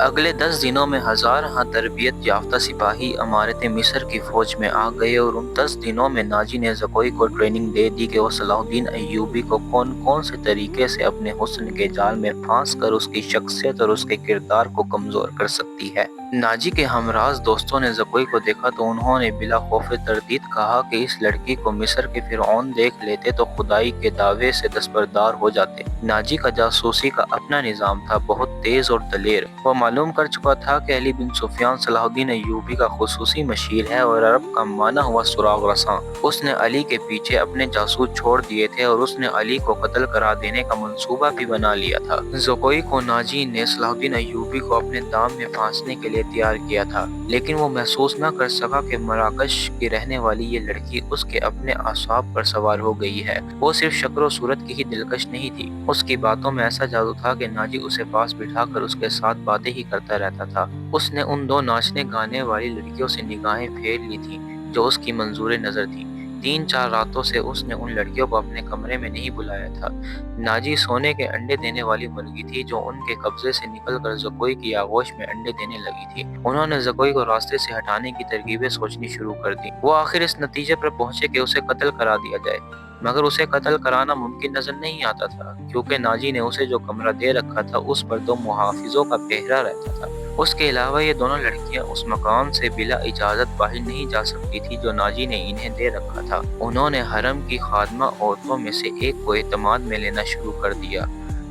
اگلے 10 دنوں میں ہزارہ تربیت یافتہ سپاہی امارت مصر کی فوج میں آ گئے اور ان 10 دنوں میں ناجی نے زکوئی کو ٹریننگ دے دی کہ وہ صلاح الدین ایوبی کو کون سے طریقے سے اپنے حسن کے جال میں پھانس کر اس کی شخصیت اور اس کے کردار کو کمزور کر سکتی ہے۔ ناجی کے ہمراز دوستوں نے زکوئی کو دیکھا تو انہوں نے بلا خوف تردید کہا کہ اس لڑکی کو مصر کے فرعون دیکھ لیتے تو خدائی کے دعوے سے دستبردار ہو جاتے۔ ناجی کا جاسوسی کا اپنا نظام تھا، بہت تیز اور دلیر۔ وہ معلوم کر چکا تھا کہ علی بن سفیان صلاح الدین ایوبی کا خصوصی مشیر ہے اور عرب کا مانا ہوا سراغ رساں۔ اس نے علی کے پیچھے اپنے جاسوس چھوڑ دیے تھے اور اس نے علی کو قتل کرا دینے کا منصوبہ بھی بنا لیا تھا۔ زکوئی کو ناجی نے صلاح الدین ایوبی کو اپنے دام میں پھانسنے کے لیے تیار کیا تھا، لیکن وہ محسوس نہ کر سکا کہ مراکش کی رہنے والی یہ لڑکی اس کے اپنے اعصاب پر سوار ہو گئی ہے۔ وہ صرف شکل و صورت کی ہی دلکش نہیں تھی، اس کی باتوں میں ایسا جادو تھا کہ ناجی اسے پاس بٹھا کر اس کے ساتھ باتیں ہی کرتا رہتا تھا۔ اس نے ان دو ناچنے گانے والی لڑکیوں سے نگاہیں پھیر لی تھیں جو اس کی منظور نظر تھیں۔ 3-4 راتوں سے اس نے ان لڑکیوں کو اپنے کمرے میں نہیں بلایا تھا۔ ناجی سونے کے انڈے دینے والی مرغی تھی جو ان کے قبضے سے نکل کر زکوئی کی آغوش میں انڈے دینے لگی تھی۔ انہوں نے زکوئی کو راستے سے ہٹانے کی ترکیبیں سوچنی شروع کر دی۔ وہ آخر اس نتیجے پر پہنچے کہ اسے قتل کرا دیا جائے، مگر اسے قتل کرانا ممکن نظر نہیں آتا تھا، کیونکہ ناجی نے اسے جو کمرہ دے رکھا تھا اس پر 2 محافظوں کا پہرا رہتا تھا۔ اس کے علاوہ یہ دونوں لڑکیاں اس مکان سے بلا اجازت باہر نہیں جا سکتی تھی جو ناجی نے انہیں دے رکھا تھا۔ انہوں نے حرم کی خادمہ عورتوں میں سے ایک کو اعتماد میں لینا شروع کر دیا۔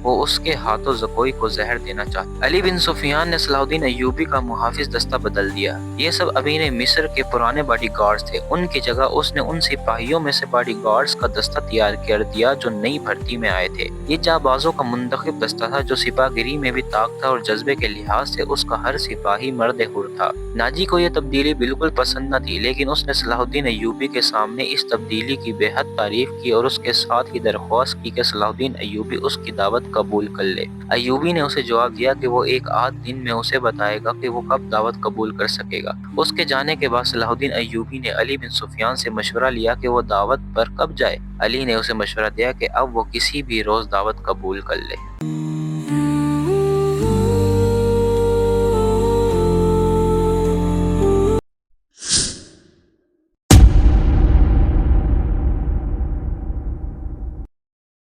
وہ اس کے ہاتھوں زکوئی کو زہر دینا چاہتا۔ علی بن سفیان نے صلاح الدین ایوبی کا محافظ دستہ بدل دیا۔ یہ سب امیر مصر کے پرانے باڈی گارڈز تھے۔ ان کی جگہ اس نے ان سپاہیوں میں سے باڈی گارڈز کا دستہ تیار کر دیا جو نئی بھرتی میں آئے تھے۔ یہ جانبازوں کا منتخب دستہ تھا جو سپاہ گیری میں بھی طاقت اور جذبے کے لحاظ سے اس کا ہر سپاہی مرد حر تھا۔ ناجی کو یہ تبدیلی بالکل پسند نہ تھی، لیکن اس نے صلاح الدین ایوبی کے سامنے اس تبدیلی کی بے حد تعریف کی اور اس کے ساتھ ہی درخواست کی کہ صلاح الدین ایوبی اس کی دعوت قبول کر لے۔ ایوبی نے اسے جواب دیا کہ وہ ایک آدھ دن میں اسے بتائے گا کہ وہ کب دعوت قبول کر سکے گا۔ اس کے جانے کے بعد صلاح الدین ایوبی نے علی بن سفیان سے مشورہ لیا کہ وہ دعوت پر کب جائے۔ علی نے اسے مشورہ دیا کہ اب وہ کسی بھی روز دعوت قبول کر لے۔